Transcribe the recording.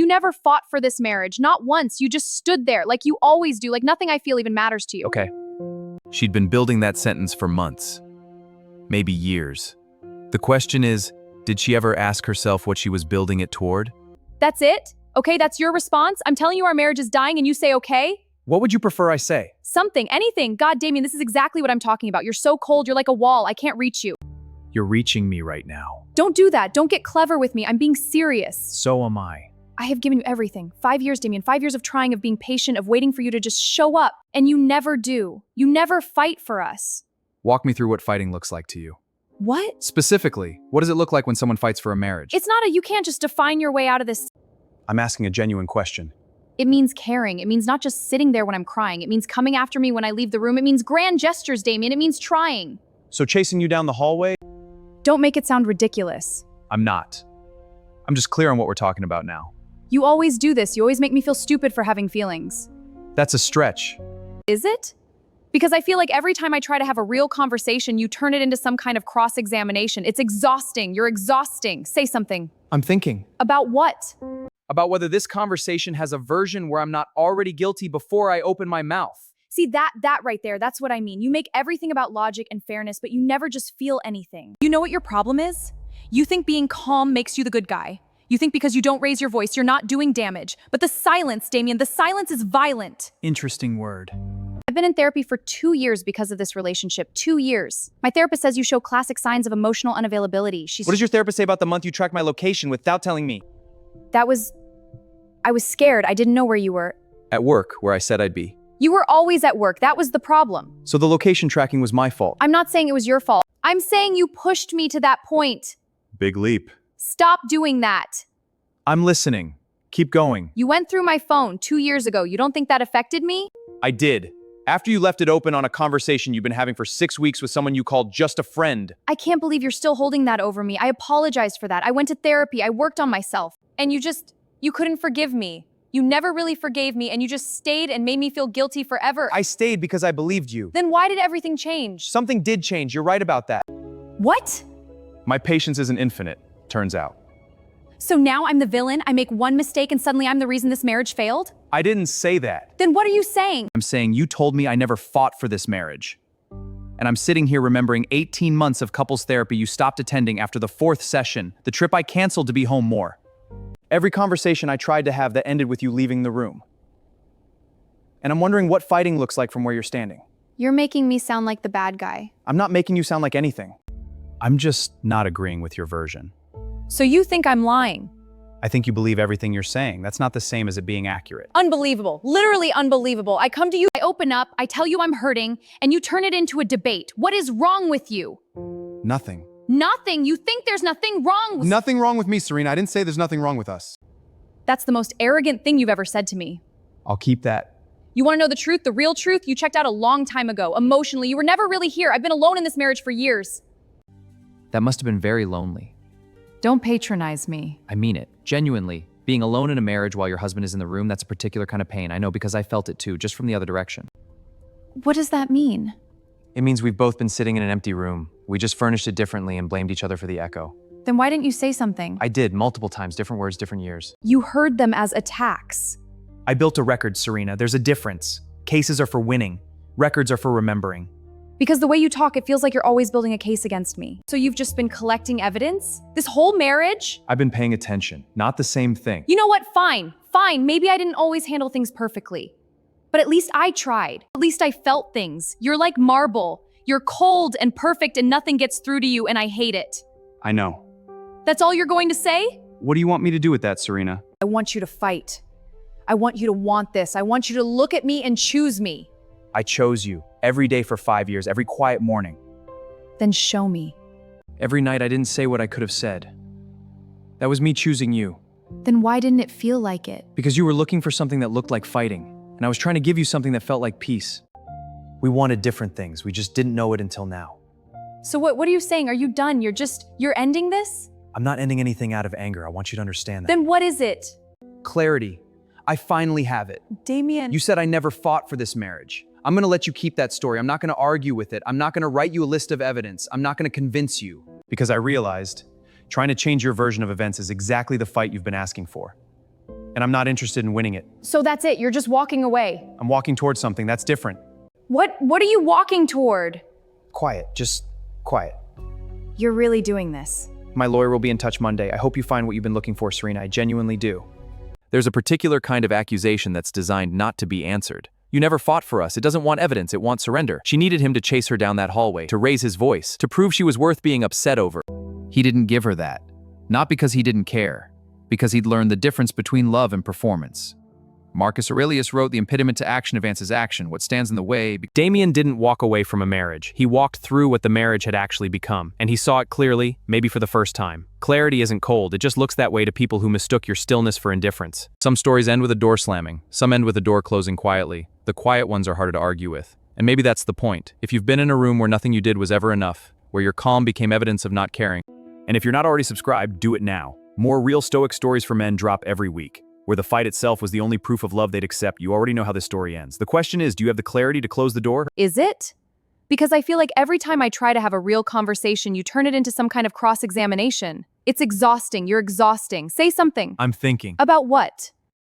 You never fought for this marriage, not once. You just stood there like you always do, like nothing I feel even matters to you. Okay. She'd been building that sentence for months, maybe years. The question is, did she ever ask herself what she was building it toward? That's it? Okay, that's your response? I'm telling you our marriage is dying and you say okay? What would you prefer I say? Something, anything. God, Damien, this is exactly what I'm talking about. You're so cold, you're like a wall. I can't reach you. You're reaching me right now. Don't do that. Don't get clever with me. I'm being serious. So am I. I have given you everything. 5 years, Damien. 5 years of trying, of being patient, of waiting for you to just show up. And you never do. You never fight for us. Walk me through what fighting looks like to you. What? Specifically, what does it look like when someone fights for a marriage? It's not you can't just define your way out of this. I'm asking a genuine question. It means caring. It means not just sitting there when I'm crying. It means coming after me when I leave the room. It means grand gestures, Damien. It means trying. So chasing you down the hallway? Don't make it sound ridiculous. I'm not. I'm just clear on what we're talking about now. You always do this. You always make me feel stupid for having feelings. That's a stretch. Is it? Because I feel like every time I try to have a real conversation, you turn it into some kind of cross-examination. It's exhausting. You're exhausting. Say something. I'm thinking. About what? About whether this conversation has a version where I'm not already guilty before I open my mouth. See, that right there, that's what I mean. You make everything about logic and fairness, but you never just feel anything. You know what your problem is? You think being calm makes you the good guy. You think because you don't raise your voice, you're not doing damage. But the silence, Damien, the silence is violent. Interesting word. I've been in therapy for 2 years because of this relationship. 2 years. My therapist says you show classic signs of emotional unavailability. What does your therapist say about the month you tracked my location without telling me? I was scared. I didn't know where you were. At work, where I said I'd be. You were always at work. That was the problem. So the location tracking was my fault. I'm not saying it was your fault. I'm saying you pushed me to that point. Big leap. Stop doing that. I'm listening. Keep going. You went through my phone 2 years ago. You don't think that affected me? I did. After you left it open on a conversation you've been having for 6 weeks with someone you called just a friend. I can't believe you're still holding that over me. I apologized for that. I went to therapy. I worked on myself. And you couldn't forgive me. You never really forgave me, and you just stayed and made me feel guilty forever. I stayed because I believed you. Then why did everything change? Something did change. You're right about that. What? My patience isn't infinite, turns out. So now I'm the villain, I make one mistake, and suddenly I'm the reason this marriage failed? I didn't say that. Then what are you saying? I'm saying you told me I never fought for this marriage. And I'm sitting here remembering 18 months of couples therapy you stopped attending after the 4th session, the trip I canceled to be home more. Every conversation I tried to have that ended with you leaving the room. And I'm wondering what fighting looks like from where you're standing. You're making me sound like the bad guy. I'm not making you sound like anything. I'm just not agreeing with your version. So you think I'm lying? I think you believe everything you're saying. That's not the same as it being accurate. Unbelievable. Literally unbelievable. I come to you, I open up, I tell you I'm hurting, and you turn it into a debate. What is wrong with you? Nothing. Nothing. You think there's nothing wrong with— Nothing wrong with me, Serena. I didn't say there's nothing wrong with us. That's the most arrogant thing you've ever said to me. I'll keep that. You want to know the truth, the real truth? You checked out a long time ago. Emotionally, you were never really here. I've been alone in this marriage for years. That must have been very lonely. Don't patronize me. I mean it. Genuinely. Being alone in a marriage while your husband is in the room, that's a particular kind of pain. I know because I felt it too, just from the other direction. What does that mean? It means we've both been sitting in an empty room. We just furnished it differently and blamed each other for the echo. Then why didn't you say something? I did, multiple times, different words, different years. You heard them as attacks. I built a record, Serena. There's a difference. Cases are for winning. Records are for remembering. Because the way you talk, it feels like you're always building a case against me. So you've just been collecting evidence? This whole marriage? I've been paying attention. Not the same thing. You know what? Fine. Fine. Maybe I didn't always handle things perfectly. But at least I tried. At least I felt things. You're like marble. You're cold and perfect and nothing gets through to you, and I hate it. I know. That's all you're going to say? What do you want me to do with that, Serena? I want you to fight. I want you to want this. I want you to look at me and choose me. I chose you. Every day for 5 years, every quiet morning. Then show me. Every night I didn't say what I could have said. That was me choosing you. Then why didn't it feel like it? Because you were looking for something that looked like fighting, and I was trying to give you something that felt like peace. We wanted different things. We just didn't know it until now. So what are you saying? Are you done? You're ending this? I'm not ending anything out of anger. I want you to understand that. Then what is it? Clarity. I finally have it. Damien. You said I never fought for this marriage. I'm gonna let you keep that story. I'm not gonna argue with it. I'm not gonna write you a list of evidence. I'm not gonna convince you. Because I realized trying to change your version of events is exactly the fight you've been asking for. and I'm not interested in winning it. So that's it, you're just walking away. I'm walking towards something that's different. What are you walking toward? Quiet, just quiet. You're really doing this. My lawyer will be in touch Monday. I hope you find what you've been looking for, Serena. I genuinely do. There's a particular kind of accusation that's designed not to be answered. You never fought for us. It doesn't want evidence. It wants surrender. She needed him to chase her down that hallway, to raise his voice, to prove she was worth being upset over. He didn't give her that. Not because he didn't care, because he'd learned the difference between love and performance. Marcus Aurelius wrote, "The impediment to action advances action. What stands in the way..." Damien didn't walk away from a marriage. He walked through what the marriage had actually become, and he saw it clearly, maybe for the first time. Clarity isn't cold. It just looks that way to people who mistook your stillness for indifference. Some stories end with a door slamming. Some end with a door closing quietly. The quiet ones are harder to argue with. And maybe that's the point. If you've been in a room where nothing you did was ever enough, where your calm became evidence of not caring. And if you're not already subscribed, do it now. More real stoic stories for men drop every week. Where the fight itself was the only proof of love they'd accept. You already know how this story ends. The question is, do you have the clarity to close the door? Is it? Because I feel like every time I try to have a real conversation, you turn it into some kind of cross-examination. It's exhausting. You're exhausting. Say something. I'm thinking. About what?